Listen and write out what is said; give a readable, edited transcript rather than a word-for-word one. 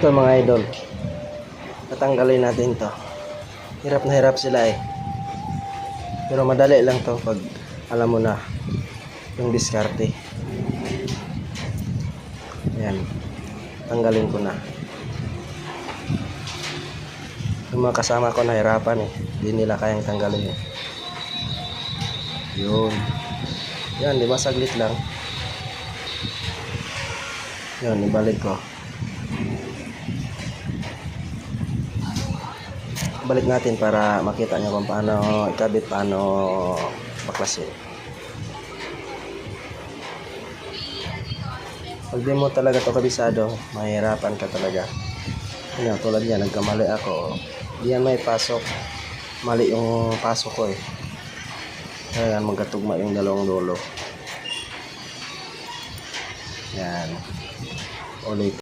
Ito mga idol, tatanggalin natin to. Hirap na hirap sila eh, pero madali lang to pag alam mo na yung diskarte. Ayan, tanggalin ko na. Yung mga kasama ko nahirapan eh, hindi nila kayang tanggalin eh. Yun, yan, di ba saglit lang. Yun, ibalik ko. Balik natin para makita nyo kung paano ikabit, paano baklasin. Pag di mo talaga to kabisado, mahirapan ka talaga. Yan, tulad yan, nagkamali ako. Di yan may pasok. Mali yung pasok ko eh. Kaya magkatugma yung dalawang dulo. Yan. Ulit.